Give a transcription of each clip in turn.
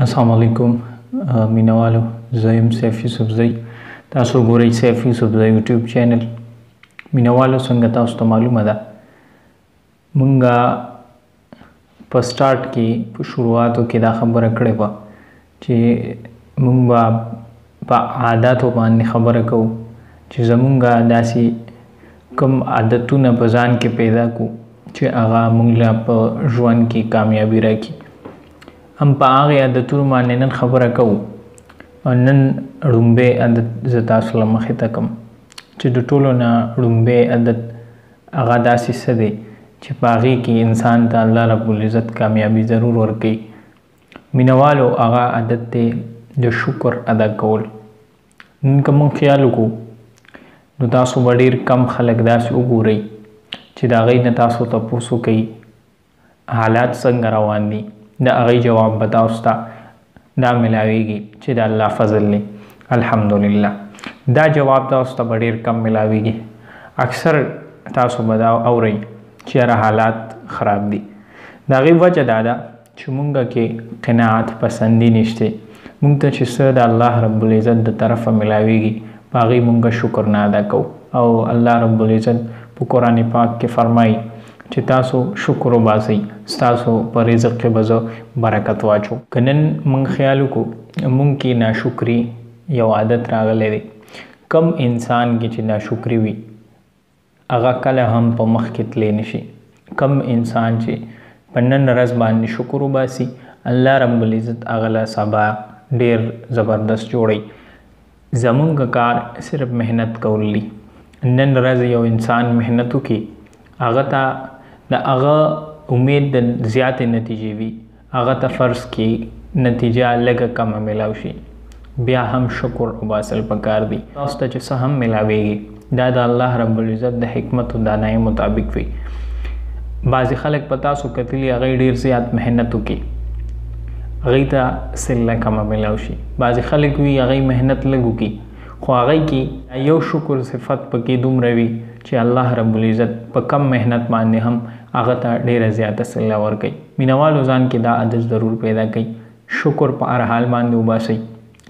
السلام علیکم مینوالو زیم سیف یوسف زئی تاسو ګورئ سیف یوسف زئی یوټیوب چینل. مینوالو څنګه تاسو ته معلومه ده مونږه په سٹارټ کې په شروعاتو کې دا خبره کړې وه چې مونږ به په عاداتو باندې خبره کوو چې زمونږ داسې کوم عادتونه په ځان کې پیدا کړو چې هغه مونږ له په ژوند کې کامیابي راکړي. هم په هغې عادتونو باندې نن خبره کوو. نن ړومبی عادت زه تاسو له مخې ته کوم چې د ټولو نه ړومبی عادت هغه داسې څه دی چې په هغې کې انسان ته الله رب العزت کامیابي ضرور ورکوي. مینوالو هغه عادت دی د شکر ادا کول. نن که موږ خیال وکړو نو تاسو به ډېر کم خلک داسې وګورئ چې د هغې نه تاسو تپوس وکوئ حالات څنګه روان دي. د هغې جواب به تاسو ته دا ملاویږي چې د الله فضل دی الحمدلله. دا جواب تاسو ته به ډېر کم ملاویږي. اکثر تاسو به دا اورئ چې یاره حالات خراب دي. د هغې وجه دا ده چې مونږ کې قناعت پسندي نشته. مونږ ته چې څه د الله رب العزت د طرفه ملاویږي په هغې مونږ شکر نه ادا کوو. او الله رب العزت په قرآن پاک کې فرمایي چې تاسو شکر وباسئ ستاسو په رزق کې به زه برکت واچوم. که نن موږ خیال وکړو موږ کې ناشکري یو عادت راغلی دی. کم انسان کې چې ناشکري وي هغه کله هم په مخ کې تللی نشي. کم انسان چې په نن ورځ باندې شکر وباسي الله رب العزت هغه له سبا ډېر زبردست جوړوي. زمونږ کار صرف محنت کول دي. نن ورځ یو انسان محنت وکړي هغه ته د هغه امید د زیاتې نتیجې وي هغه ته فرض کې نتیجه لږه کمه میلاو شي بیا هم شکر وباسل پکار دي. تاسو ته چې څه هم میلاویږي دا د الله رب العزت د حکمت او دانایۍ مطابق وي. بعضې خلک په تاسو کتلي هغوی ډېر زیات محنت وکړي هغوی ته سله کمه میلاو شي. بعضې خلک وي هغوی محنت لږ وکړي خو هغوی کې یو شکر صفت پکې دومره وي چې الله رب العزت په کم محنت باندې هم هغه ته ډېره زیاته سله ورکوي. مینوالو ځان کې دا عادت ضرور پیدا کوي. شکر په هر حال باندې وباسئ.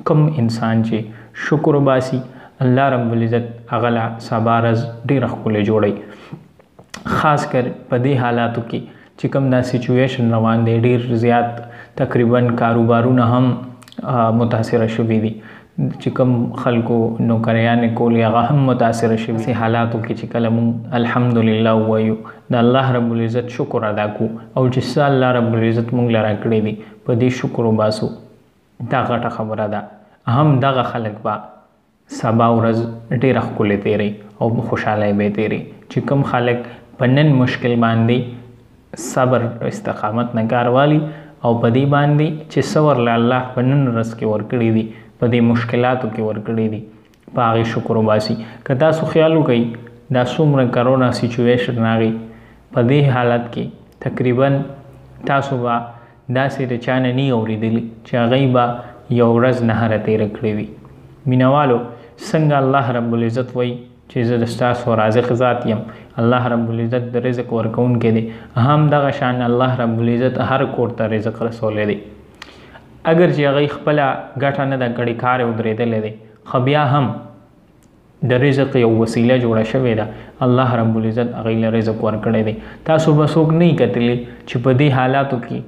کم انسان چې شکر وباسي الله رب العزت هغه له سبا ورځ ډېره ښکلې جوړوي. خاص کر په دې حالاتو کې چې کوم دا سچویشن روان دی ډېر زیات تقریبا کاروبارونه هم متاثره شوي دي چې کوم خلکو نوکریانې کولې هغه هم متاثره شوي. داسې حالاتو کې چې کله مونږ الحمدلله ووایو د الله رب العزت شکر ادا کړو او چې څه الله رب العزت مونږ له راکړی دي په دې شکر وباسو دا غټه خبره ده. هم دغه خلک به سبا ورځ ډېره ښکلې تېروي او خوشحالی به یې تېروي. چې کوم خلک په نن مشکل باندې صبر استقامت نه کار والي او په دې باندې چې څه ورله الله په نن ورځ کې ورکړي دي په دې مشکلاتو کې ورکړي دي په هغې شکر وباسي. که تاسو خیال وکړئ دا څومره کرونا سچویشن راغی په دې حالت کې تقریبا تاسو به داسې د چا نه نی اورېدلي چې هغوی به یو ورځ نهره تېره کړې وي. مینوالو څنګه الله رب العزت وایي چې زه د ستاسو رازق ذات یم. الله رب العزت د رزق ورکوونکی دی. هم دغه شان الله رب العزت هر کور ته رزق رسولی دی. اگر چې هغوی خپله ګټه نه ده کړې کار یې ودرېدلی دی خو بیا هم د رزق یو وسیله جوړه شوې ده. الله رب العزت هغوی له رزق ورکړی دی. تاسو به څوک نه یې کتلی چې په دې حالاتو کې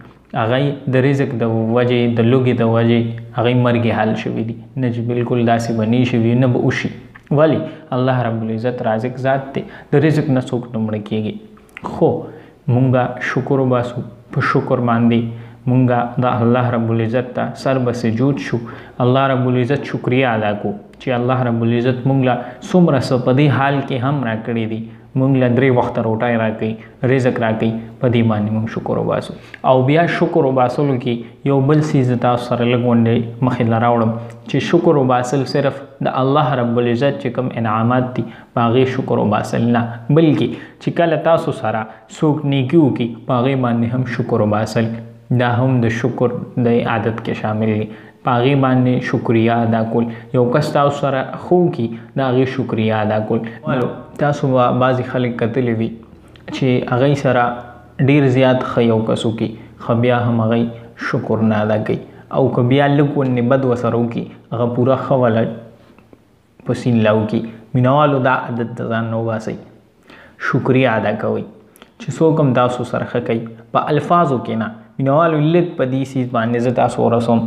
هغوی د رزق د وجې د لوږې د وجې هغوی مرګې حال شوي دي. نه چې بالکل داسې به نه شوي نه به وشي. ولې الله رب العزت رازق ذات دی. د رزق نه څوک نه مړه کېږي. خو مونږ شکر وباسو. په شکر باندې مونږ د الله رب العزت ته سر به سجود شو الله رب العزت شکریه ادا کو چې الله رب العزت مونږ له څومره څه په دې حال کې هم راکړي دي. مونږ له 3 وخته روټۍ راکوي رزق راکوي په دې باندې مونږ شکر وباسو. او بیا شکر وباسلو کې یو بل څیز تاسو سره لږ غونډې مخې له راوړم چې شکر وباسل صرف د الله رب العزت چې کوم انعامات دي په هغې شکر وباسل نه بلکې چې کله تاسو سره څوک نیکي وکړي په هغې باندې هم شکر وباسل دا هم د شکر د عادت کې شامل دي. په هغې باندې شکریه ادا کول. یو کس تاسو سره ښه وکړي د هغې شکریه ادا کول. تاسو به بعضې خلک کتلی وي چې هغوی سره ډېر زیات ښه یو کس وکړي خو بیا هم هغوی شکر نه ادا کوي او که بیا لږ ونې بد ورسره وکړي هغه پوره ښه وله په سین له وکړي. مینهوالو دا عادت د ځان نه وباسئ، شکریه ادا کوئ چې څوک هم تاسو سره ښه کوي. په الفاظو کې نه، مینهوالو لږ په دې څیز باندې زه تاسو ورسوم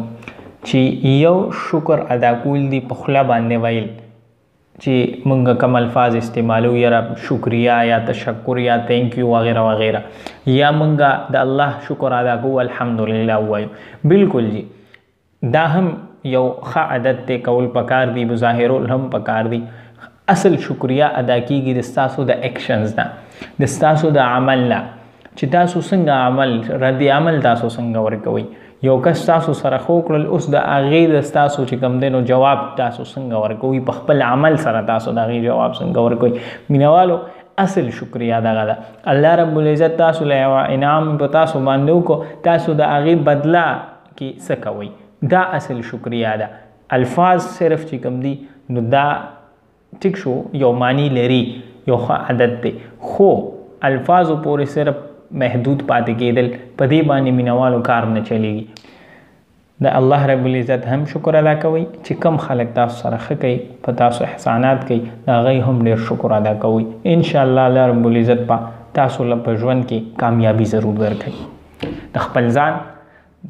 چې یو شکر ادا کول دي په خوله باندې ویل چې موږ کوم الفاظ استعمالو، یاره شکریه یا تشکر یا تھینک یو وغیره وغیره، یا موږ د الله شکر ادا کوو الحمدلله وایو. بالکل جی دا هم یو ښه عادت دی، کول پکار دی، بظاهرول هم پکار دی. اصل شکریه ادا کیږي د ستاسو د ایکشنز نه، د ستاسو د عمل نه، چې تاسو څنګه عمل رد عمل تاسو څنګه ورکوئ. یو کس تاسو سره ښه وکړل، اوس د هغې د ستاسو چې کوم دی نو جواب تاسو څنګه ورکوئ، په خپل عمل سره تاسو د هغې جواب څنګه ورکوئ. مینهوالو اصل شکریه دغه ده. الله رب العزت تاسو له یوه انعام په تاسو باندې وکړو، تاسو د هغې بدله کې څه کوئ، دا اصل شکریه ده. الفاظ صرف چې کوم دي نو دا ټیک شو، یو معنی لري، یو ښه عادت دی، خو الفاظو پورې صرف محدود پاتې کېدل په دې باندې مینهوالو کار نه چلیږي. د الله رب العزت هم شکر ادا کوئ چې کم خلک تاسو سره ښه کوي، په تاسو احسانات کوي، د هغوی هم ډېر شکر ادا کوئ. انشاءالله الله رب العزت په تاسو له په ژوند کې کامیابي ضرور درکوي. د خپل ځان،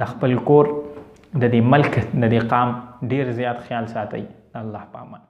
د خپل کور، د دې ملک، د دې قام ډېر زیات خیال ساتئ. الله په امان.